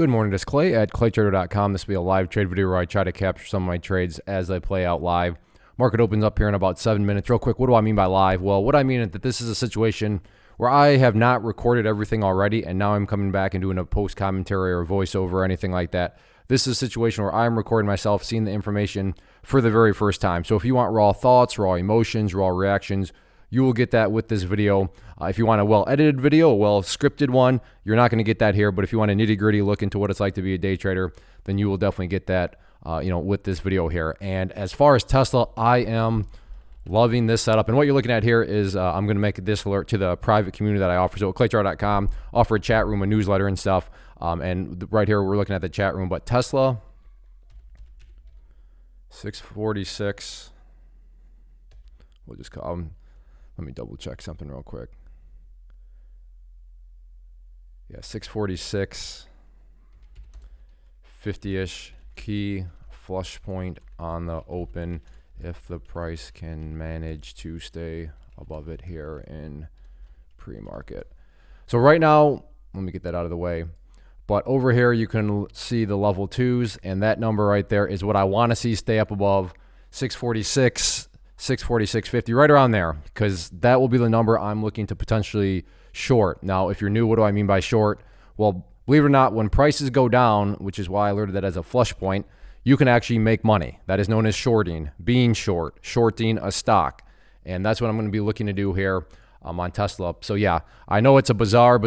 Good morning, this is Clay at claytrader.com. This will be a live trade video where I try to capture some of my trades as they play out live. Market opens up here in about 7 minutes. Real quick, what do I mean by live? Well, what I mean is that this is a situation where I have not recorded everything already, and now I'm coming back and doing a post commentary or a voiceover or anything like that. This is a situation where I'm recording myself, seeing the information for the very first time. So if you want raw thoughts, raw emotions, raw reactions, you will get that with this video. If you want a well-edited video, a well-scripted one, you're not going to get that here. But if you want a nitty-gritty look into what it's like to be a day trader, then you will definitely get that, with this video here. And as far as Tesla, I am loving this setup. And what you're looking at here is I'm going to make this alert to the private community that I offer. So at claytrader.com, offer a chat room, a newsletter, and stuff. And right here, we're looking at the chat room. But Tesla, 646. We'll just call them. Let me double check something real quick. Yeah, 646, 50-ish key flush point on the open if the price can manage to stay above it here in pre-market. So right now, let me get that out of the way. But over here, you can see the level 2s, and that number right there is what I want to see stay up above 646. 646.50, right around there, because that will be the number I'm looking to potentially short. Now, if you're new, what do I mean by short? Well, believe it or not, when prices go down, which is why I alerted that as a flush point, you can actually make money. That is known as shorting, being short, shorting a stock. And that's what I'm going to be looking to do here on Tesla. So yeah, I know it's a bizarre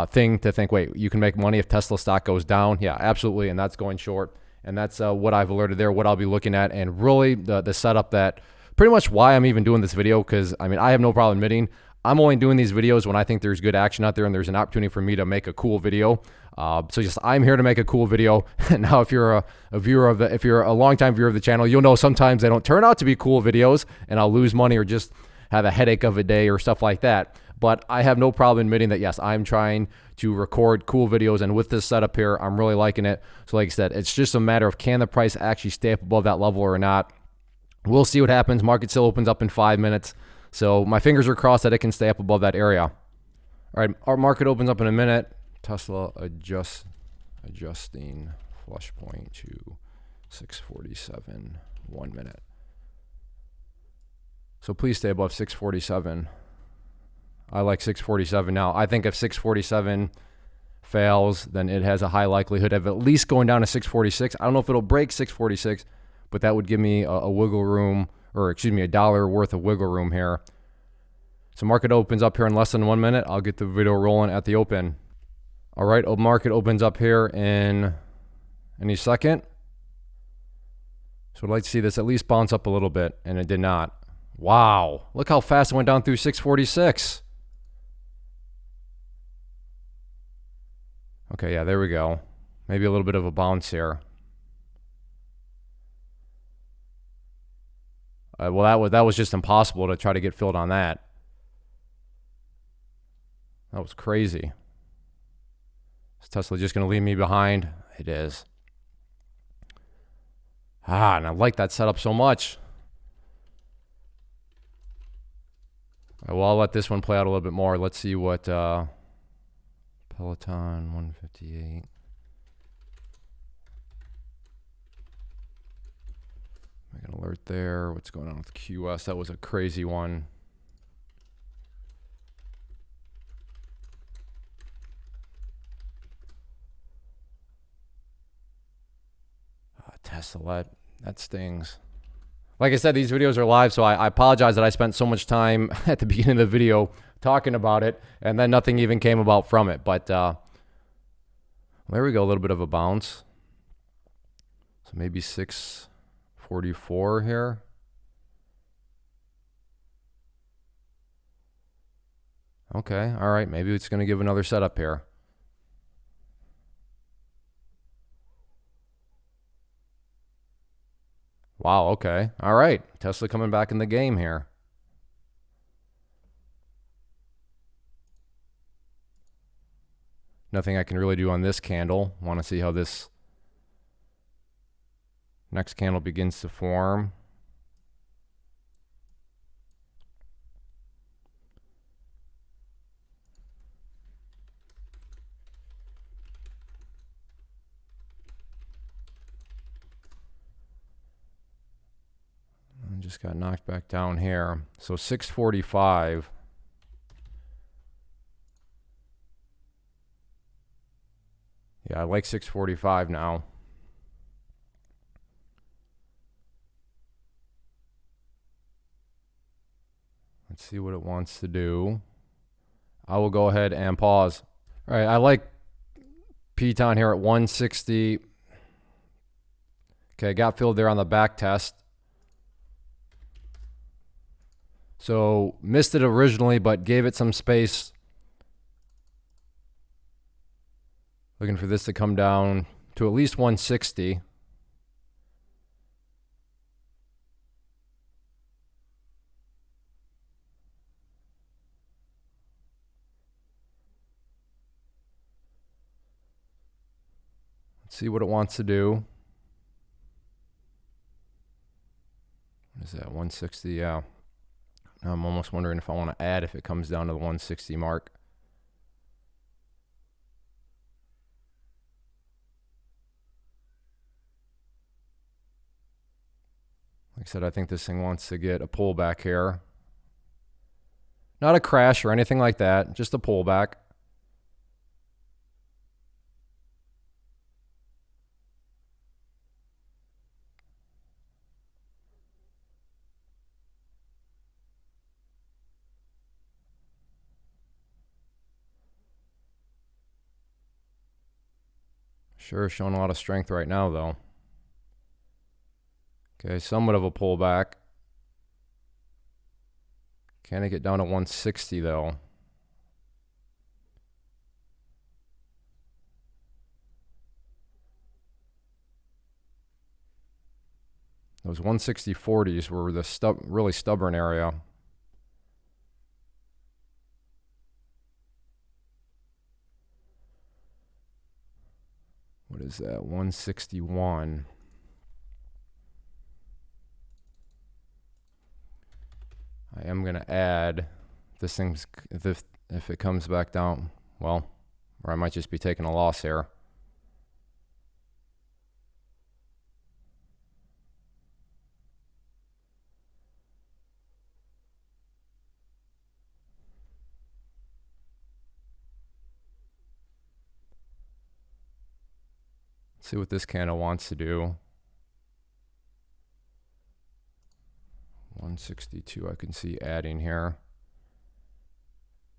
thing to think, wait, you can make money if Tesla stock goes down? Yeah, absolutely, and that's going short. And that's what I've alerted there, what I'll be looking at, and really the setup that pretty much why I'm even doing this video, because I mean, I have no problem admitting I'm only doing these videos when I think there's good action out there and there's an opportunity for me to make a cool video. So just I'm here to make a cool video. Now, if you're a viewer of if you're a longtime viewer of the channel, you'll know sometimes they don't turn out to be cool videos, and I'll lose money or just have a headache of a day or stuff like that. But I have no problem admitting that, yes, I'm trying to record cool videos. And with this setup here, I'm really liking it. So like I said, it's just a matter of can the price actually stay up above that level or not. We'll see what happens. Market still opens up in 5 minutes. So my fingers are crossed that it can stay up above that area. All right, our market opens up in a minute. Tesla adjusting flush point to 647, 1 minute. So please stay above 647. I like 647 now. I think if 647 fails, then it has a high likelihood of at least going down to 646. I don't know if it'll break 646, but that would give me a wiggle room, or excuse me, $1 worth of wiggle room here. So market opens up here in less than 1 minute. I'll get the video rolling at the open. All right, market opens up here in any second. So I'd like to see this at least bounce up a little bit, and it did not. Wow, look how fast it went down through 646. Okay, yeah, there we go. Maybe a little bit of a bounce here. Well, that was just impossible to try to get filled on that. That was crazy. Is Tesla just going to leave me behind? It is. And I like that setup so much. All right, well, I'll let this one play out a little bit more. Let's see what Peloton 158. Make an alert there. What's going on with QS? That was a crazy one. Tesla, that stings. Like I said, these videos are live, so I apologize that I spent so much time at the beginning of the video talking about it, and then nothing even came about from it. But there we go, a little bit of a bounce. So maybe 644 here. Okay, all right, maybe it's going to give another setup here. Wow, okay. All right. Tesla coming back in the game here. Nothing I can really do on this candle. Want to see how this next candle begins to form. just got knocked back down here. So 645. Yeah, I like 645 now. Let's see what it wants to do. I will go ahead and pause. All right, I like Peloton here at 160. Okay, got filled there on the back test. So missed it originally, but gave it some space. Looking for this to come down to at least 160. Let's see what it wants to do. What is that, 160? Yeah. I'm almost wondering if I want to add if it comes down to the 160 mark. Like I said, I think this thing wants to get a pullback here. Not a crash or anything like that, just a pullback. Sure, showing a lot of strength right now, though. Okay, somewhat of a pullback. Can it get down to 160, though? Those 160.40s were the really stubborn area. What is that? 161. I am going to add this thing's, if it comes back down, well, or I might just be taking a loss here. See what this candle wants to do. 162 I can see adding here.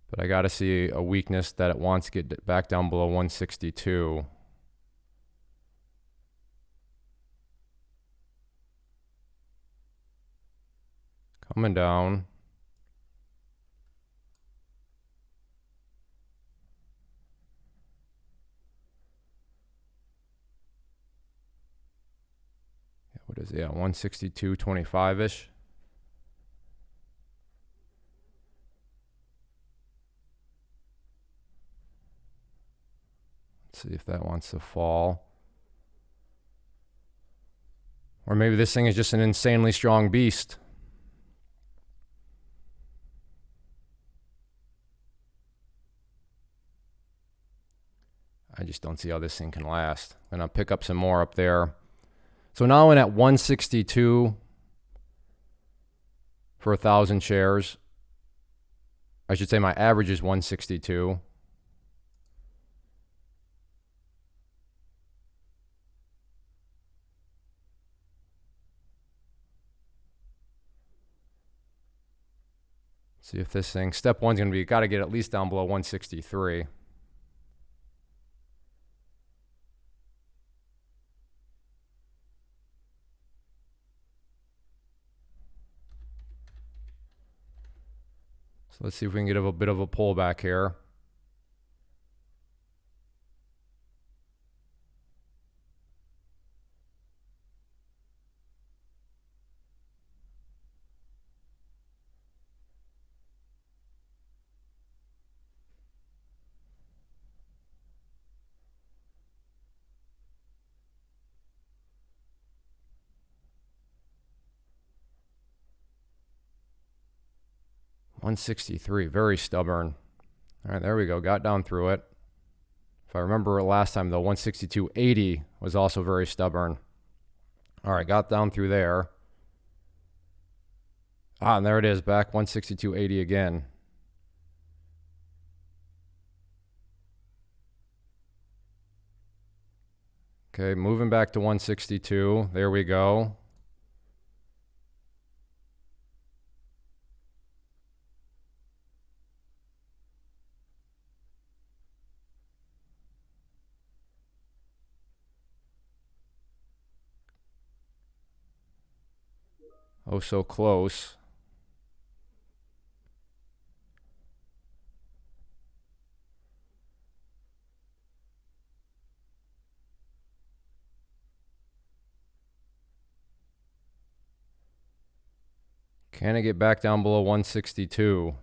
But I got to see a weakness that it wants to get back down below 162. Coming down. What is it? Yeah, 162.25-ish. Let's see if that wants to fall. Or maybe this thing is just an insanely strong beast. I just don't see how this thing can last. I'm going to pick up some more up there. So now I'm at 162 for 1,000 shares. I should say my average is 162. See if this thing, step one's going to be, got to get at least down below 163. So let's see if we can get a bit of a pullback here. $163, very stubborn. All right, there we go. Got down through it. If I remember last time, though, 162.80 was also very stubborn. All right, got down through there. Ah, and there it is, back 162.80 again. Okay, moving back to 162. There we go. Oh, so close. Can I get back down below 162?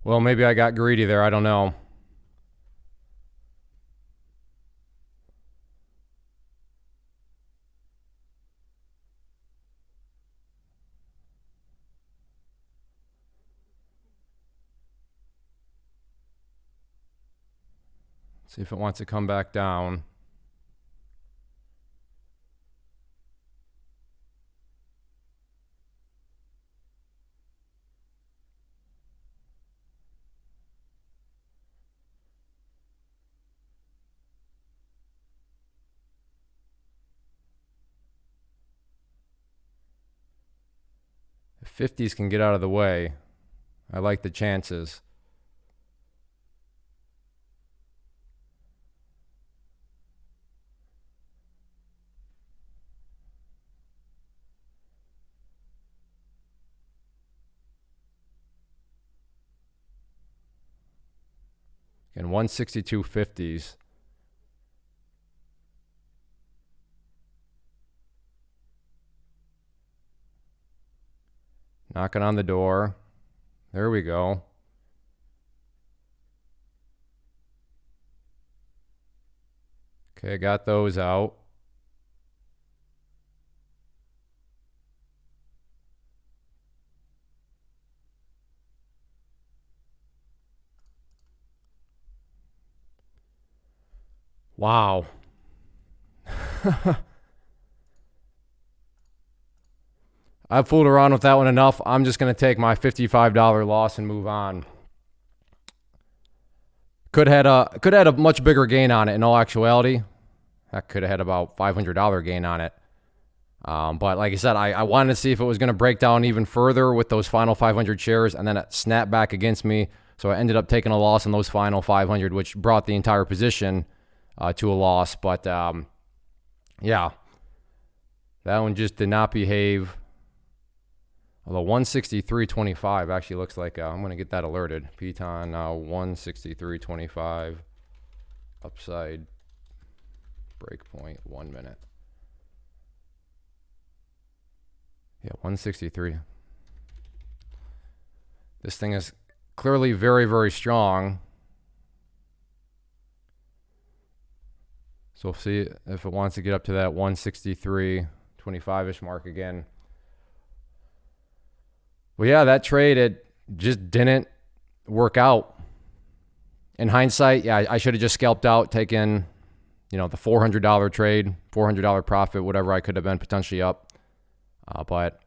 Well, maybe I got greedy there. I don't know. See if it wants to come back down. If 50s can get out of the way, I like the chances. And 162.50s. Knocking on the door. There we go. Okay, got those out. Wow. I've fooled around with that one enough. I'm just going to take my $55 loss and move on. Could have had a much bigger gain on it in all actuality. I could have had about $500 gain on it. But like I said, I wanted to see if it was going to break down even further with those final 500 shares, and then it snapped back against me. So I ended up taking a loss on those final 500, which brought the entire position to a loss. But yeah, that one just did not behave. Although 163.25 actually looks like I'm going to get that alerted. Peloton now 163.25 upside breakpoint 1 minute. Yeah, 163. This thing is clearly very, very strong. So we'll see if it wants to get up to that 163.25-ish mark again. Well, yeah, that trade, it just didn't work out. In hindsight, yeah, I should have just scalped out, taken, the $400 trade, $400 profit, whatever I could have been potentially up. But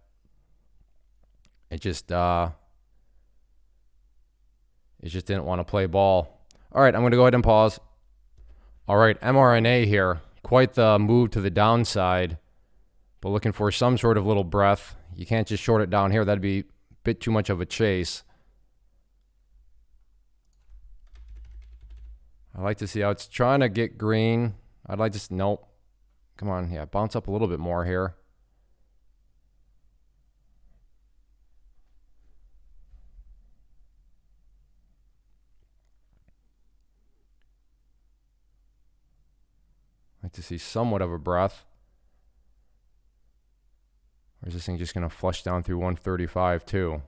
it just didn't want to play ball. All right, I'm going to go ahead and pause. All right, MRNA here. Quite the move to the downside, but looking for some sort of little breath. You can't just short it down here. That'd be a bit too much of a chase. I like to see how it's trying to get green. I'd like to, nope. Come on, yeah, bounce up a little bit more here. Like to see somewhat of a breath. Or is this thing just going to flush down through 135 too?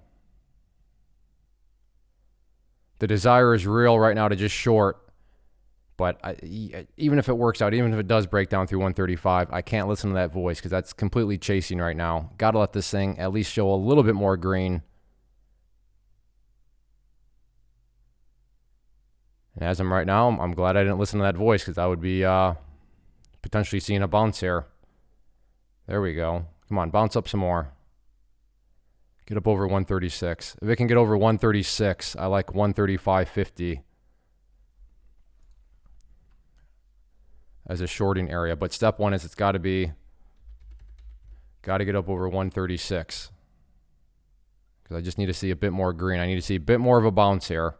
The desire is real right now to just short. But even if it works out, even if it does break down through 135, I can't listen to that voice because that's completely chasing right now. Got to let this thing at least show a little bit more green. And as I'm right now, I'm glad I didn't listen to that voice because I would be potentially seeing a bounce here. There we go. Come on, bounce up some more. Get up over 136. If it can get over 136, I like 135.50 as a shorting area. But step one is it's got to get up over 136 because I just need to see a bit more green. I need to see a bit more of a bounce here.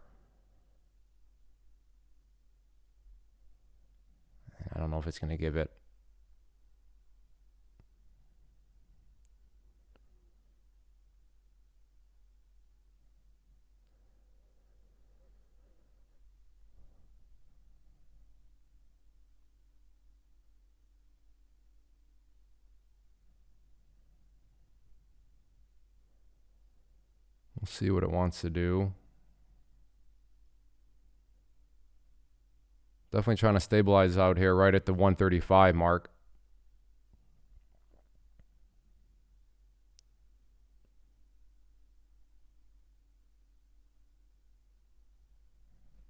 I don't know if it's going to give it. We'll see what it wants to do. Definitely trying to stabilize out here right at the 135 mark.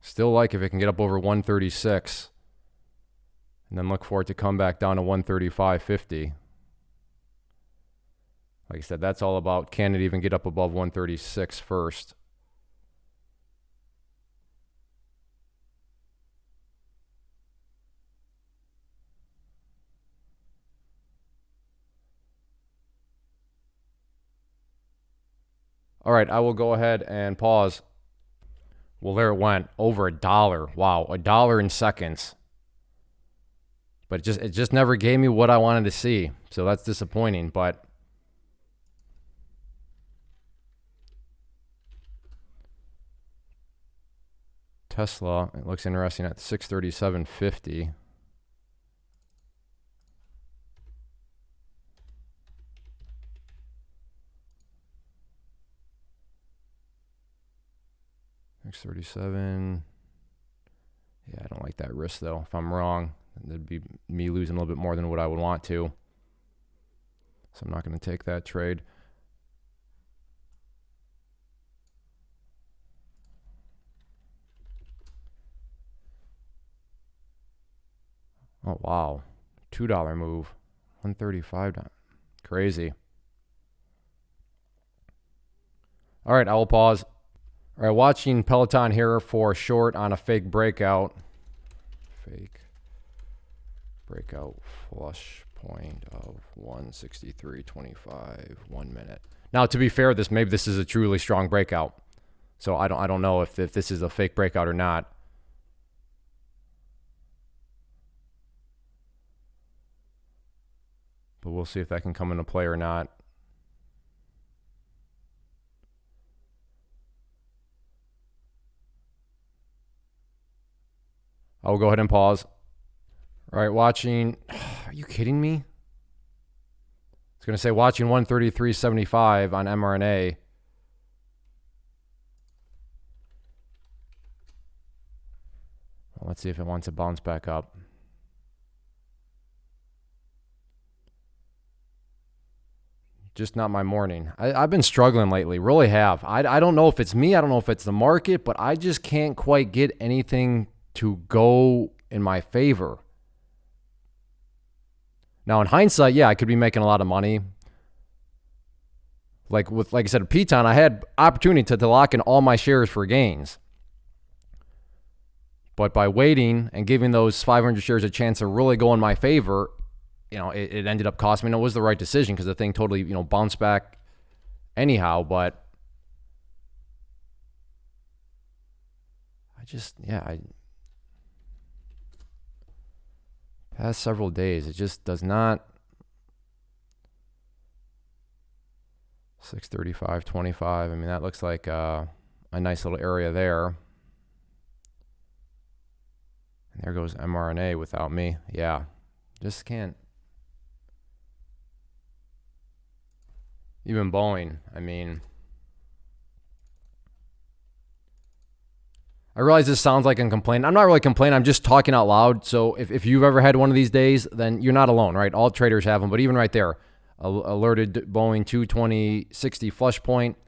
Still like if it can get up over 136 and then look for it to come back down to 135.50. Like I said, that's all about can it even get up above 136 first. All right, I will go ahead and pause. Well, there it went, over $1. Wow, $1 in seconds. But it just never gave me what I wanted to see. So that's disappointing, but Tesla, it looks interesting at 637.50. $637. Yeah, I don't like that risk though. If I'm wrong, it'd be me losing a little bit more than what I would want to. So I'm not going to take that trade. Oh, wow. $2 move. 135 down. Crazy. All right, I will pause. All right, watching Peloton here for short on a fake breakout. Fake breakout flush point of 163.25, 1 minute. Now, to be fair, maybe this is a truly strong breakout. So I don't know if this is a fake breakout or not. But we'll see if that can come into play or not. I will go ahead and pause. All right, watching. Are you kidding me? It's going to say watching 133.75 on MRNA. Well, let's see if it wants to bounce back up. Just not my morning. I've been struggling lately, really have. I don't know if it's me, I don't know if it's the market, but I just can't quite get anything to go in my favor. Now, in hindsight, yeah, I could be making a lot of money. Like I said, Peloton, I had opportunity to lock in all my shares for gains. But by waiting and giving those 500 shares a chance to really go in my favor, it ended up costing me. And it was the right decision because the thing totally, bounced back anyhow. But past several days, it just does not. 635.25. I mean, that looks like a nice little area there. And there goes MRNA without me. Yeah, just can't. Even Boeing, I mean, I realize this sounds like I'm complaining. I'm not really complaining. I'm just talking out loud. So if you've ever had one of these days, then you're not alone, right? All traders have them. But even right there, alerted Boeing 220.60 flush point.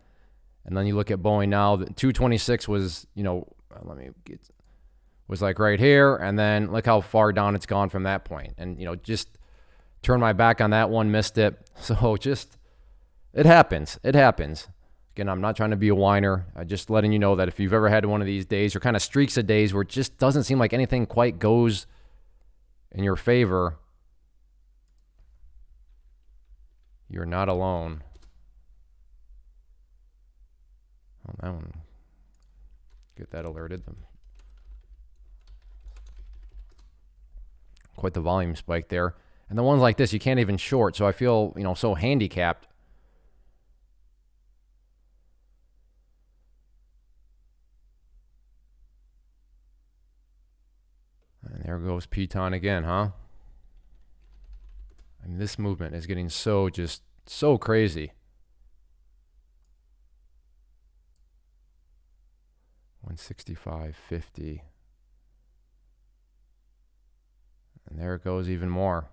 And then you look at Boeing now. The 226 was, was like right here. And then look how far down it's gone from that point. And, just turned my back on that one, missed it. So it happens. It happens. Again, I'm not trying to be a whiner. I'm just letting you know that if you've ever had one of these days or kind of streaks of days where it just doesn't seem like anything quite goes in your favor, you're not alone. Oh, that one. Get that alerted. Quite the volume spike there. And the ones like this, you can't even short. So I feel, so handicapped. And there goes Peloton again, huh? I mean, this movement is getting so crazy. 165.50. And there it goes even more.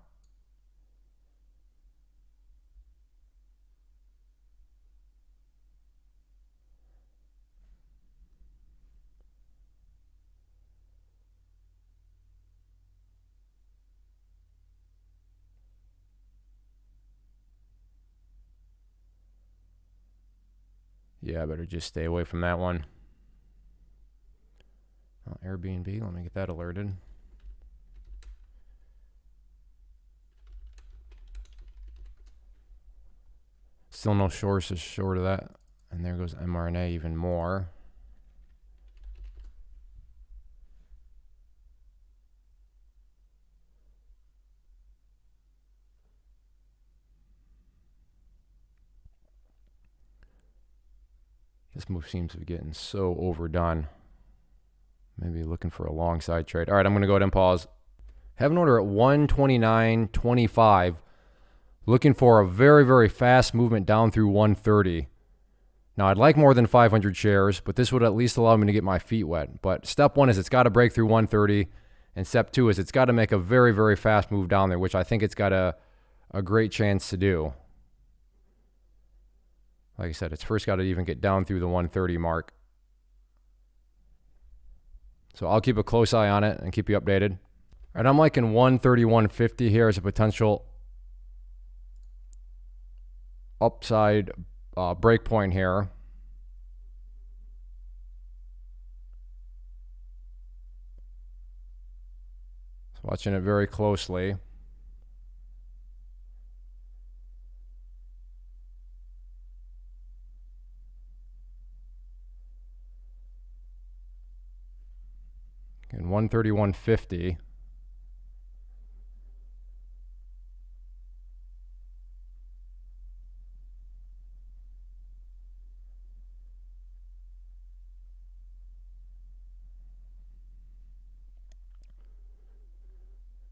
Yeah, I better just stay away from that one. Oh, Airbnb, let me get that alerted. Still no shorts is short of that. And there goes MRNA even more. This move seems to be getting so overdone. Maybe looking for a long side trade. All right, I'm going to go ahead and pause. Have an order at 129.25. Looking for a very, very fast movement down through 130. Now, I'd like more than 500 shares, but this would at least allow me to get my feet wet. But step one is it's got to break through 130. And step two is it's got to make a very, very fast move down there, which I think it's got a great chance to do. Like I said, it's first got to even get down through the 130 mark. So I'll keep a close eye on it and keep you updated. All right, I'm liking 131.50 here as a potential upside break point here. So watching it very closely. And 131.50.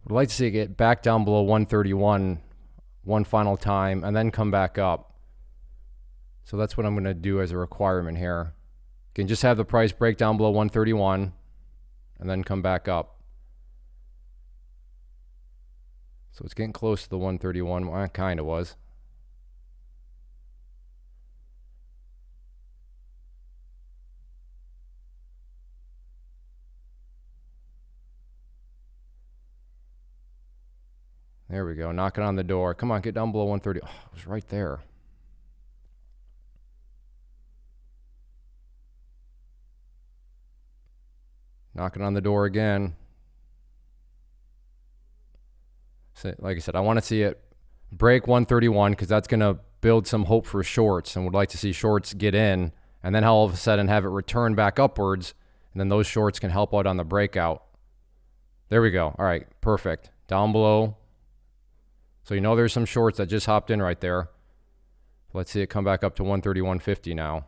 Would like to see it get back down below 131 one final time and then come back up. So that's what I'm going to do as a requirement here. Can just have the price break down below 131 and then come back up. So it's getting close to the 131. Well, it kind of was. There we go. Knocking on the door. Come on, get down below 130. Oh, it was right there. Knocking on the door again. So, like I said, I want to see it break 131 because that's going to build some hope for shorts, and would like to see shorts get in and then all of a sudden have it return back upwards, and then those shorts can help out on the breakout. There we go. All right, perfect. Down below. So there's some shorts that just hopped in right there. Let's see it come back up to 131.50 now.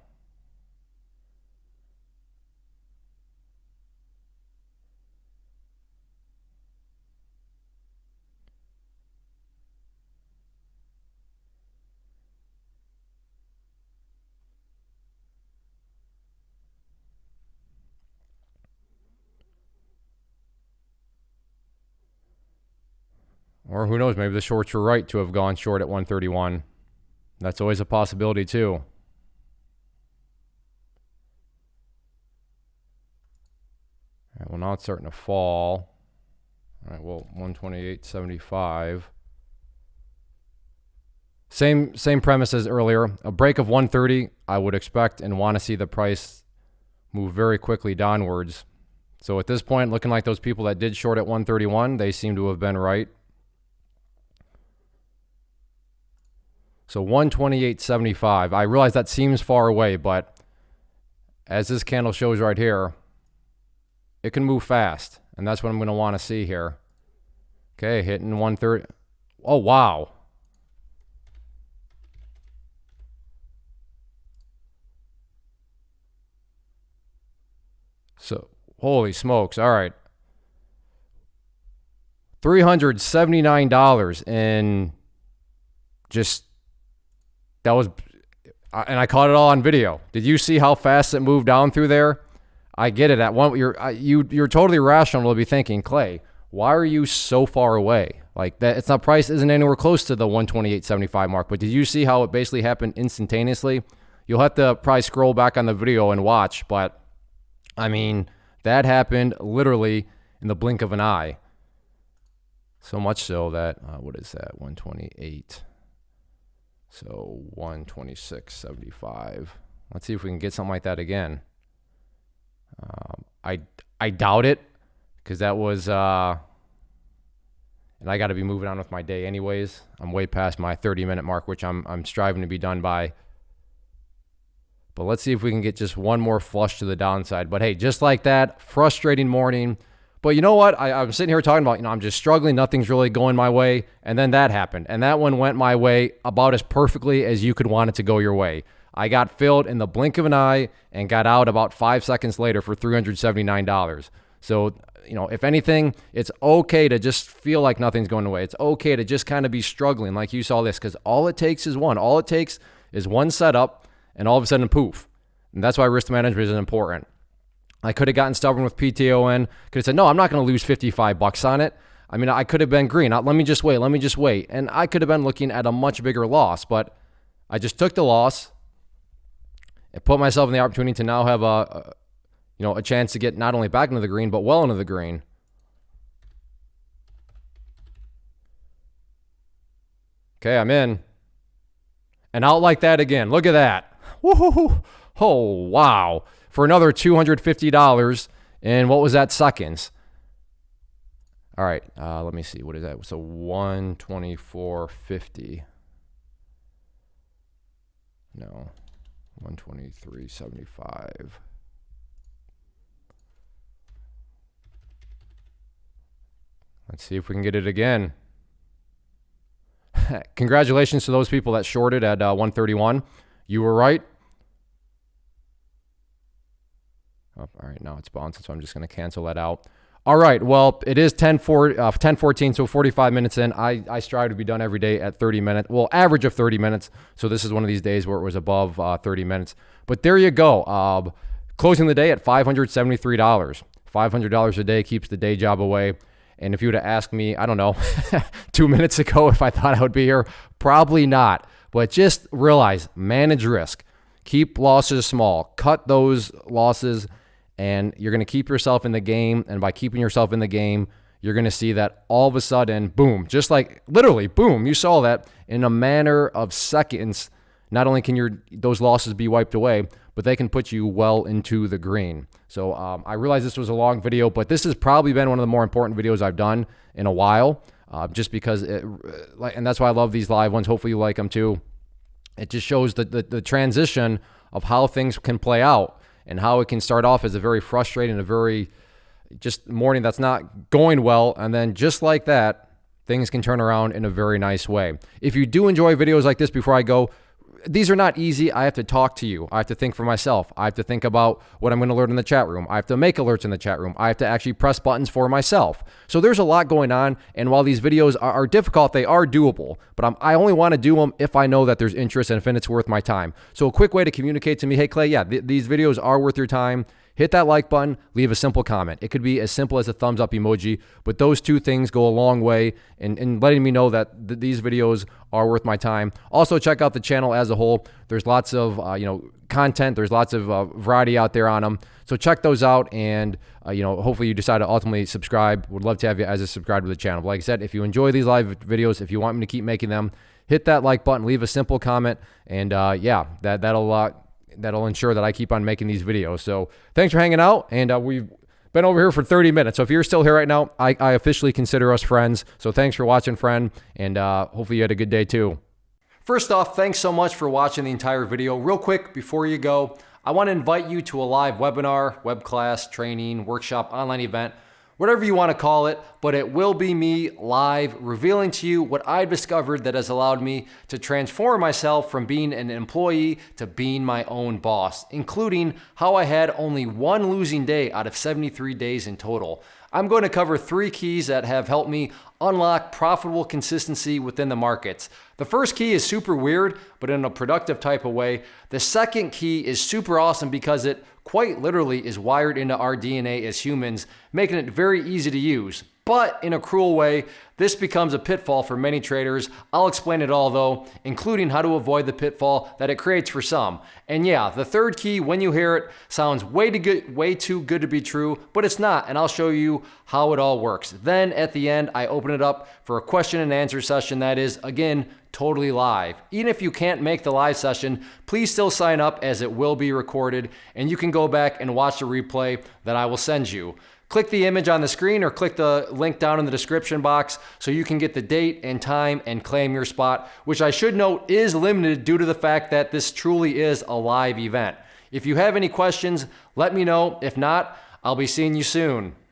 Or who knows, maybe the shorts were right to have gone short at 131. That's always a possibility too. All right, well, now it's starting to fall. All right, well, 128.75. Same premise as earlier. A break of 130, I would expect and want to see the price move very quickly downwards. So at this point, looking like those people that did short at 131, they seem to have been right. So 128.75. I realize that seems far away, but as this candle shows right here, it can move fast, and that's what I'm going to want to see here. Okay, hitting 130. Oh, wow. So, holy smokes. All right. $379 in just, that was, and I caught it all on video. Did you see how fast it moved down through there? I get it. At one, you're totally rational to be thinking, Clay, why are you so far away? Like that, it's not, price isn't anywhere close to the 128.75 mark. But did you see how it basically happened instantaneously? You'll have to probably scroll back on the video and watch, but I mean, that happened literally in the blink of an eye. So much so that, what is that, 128. So 126.75. Let's see if we can get something like that again. I doubt it, because that was, and I got to be moving on with my day anyways. I'm way past my 30-minute mark, which I'm striving to be done by. But let's see if we can get just one more flush to the downside. But hey, just like that, frustrating morning. But you know what? I'm sitting here talking about, I'm just struggling. Nothing's really going my way. And then that happened. And that one went my way about as perfectly as you could want it to go your way. I got filled in the blink of an eye and got out about 5 seconds later for $379. So, if anything, it's okay to just feel like nothing's going away. It's okay to just kind of be struggling like you saw this, because all it takes is one. All it takes is one setup, and all of a sudden, poof. And that's why risk management is important. I could have gotten stubborn with PTON. Could have said, no, I'm not going to lose $55 on it. I mean, I could have been green. Let me just wait. And I could have been looking at a much bigger loss, but I just took the loss. It put myself in the opportunity to now have a chance to get not only back into the green, but well into the green. Okay, I'm in. And out like that again. Look at that. Woohoo! Oh, wow. For another $250 in, what was that, seconds? All right, let me see. What is that? So 124.50. No. 123.75. Let's see if we can get it again. Congratulations to those people that shorted at 131. You were right. Oh, all right, now it's bouncing, so I'm just going to cancel that out. All right, well, it is 10:14, so 45 minutes in. I strive to be done every day at 30 minutes. Well, average of 30 minutes. So this is one of these days where it was above 30 minutes. But there you go. Closing the day at $573. $500 a day keeps the day job away. And if you would have asked me, I don't know, 2 minutes ago if I thought I would be here, probably not. But just realize, manage risk. Keep losses small. Cut those losses, and you're going to keep yourself in the game. And by keeping yourself in the game, you're going to see that all of a sudden, boom, just like literally, boom, you saw that in a matter of seconds. Not only can those losses be wiped away, but they can put you well into the green. So I realize this was a long video, but this has probably been one of the more important videos I've done in a while, just because, and that's why I love these live ones. Hopefully you like them too. It just shows the transition of how things can play out and how it can start off as a very frustrating, a very just morning that's not going well. And then just like that, things can turn around in a very nice way. If you do enjoy videos like this, before I go, these are not easy. I have to talk to you. I have to think for myself. I have to think about what I'm going to learn in the chat room. I have to make alerts in the chat room. I have to actually press buttons for myself. So there's a lot going on. And while these videos are difficult, they are doable. But I only want to do them if I know that there's interest and if it's worth my time. So a quick way to communicate to me, hey, Clay, yeah, these videos are worth your time. hit that like button, leave a simple comment. It could be as simple as a thumbs up emoji, but those two things go a long way in letting me know that these videos are worth my time. Also, check out the channel as a whole. There's lots of content. There's lots of variety out there on them. So check those out, and hopefully you decide to ultimately subscribe. Would love to have you as a subscriber to the channel. But like I said, if you enjoy these live videos, if you want me to keep making them, hit that like button, leave a simple comment, and that'll ensure that I keep on making these videos. So thanks for hanging out, and we've been over here for 30 minutes. So if you're still here right now, I officially consider us friends. So thanks for watching, friend, and hopefully you had a good day too. First off, thanks so much for watching the entire video. Real quick, before you go, I want to invite you to a live webinar, web class, training, workshop, online event, whatever you want to call it, but it will be me live revealing to you what I've discovered that has allowed me to transform myself from being an employee to being my own boss, including how I had only one losing day out of 73 days in total. I'm going to cover 3 keys that have helped me unlock profitable consistency within the markets. The first key is super weird, but in a productive type of way. The second key is super awesome because it quite literally is wired into our DNA as humans, making it very easy to use. But in a cruel way, this becomes a pitfall for many traders. I'll explain it all though, including how to avoid the pitfall that it creates for some. And yeah, the third key, when you hear it, sounds way too good to be true, but it's not, and I'll show you how it all works. Then at the end, I open it up for a question and answer session that is, again, totally live. Even if you can't make the live session, please still sign up as it will be recorded, and you can go back and watch the replay that I will send you. Click the image on the screen or click the link down in the description box so you can get the date and time and claim your spot, which I should note is limited due to the fact that this truly is a live event. If you have any questions, let me know. If not, I'll be seeing you soon.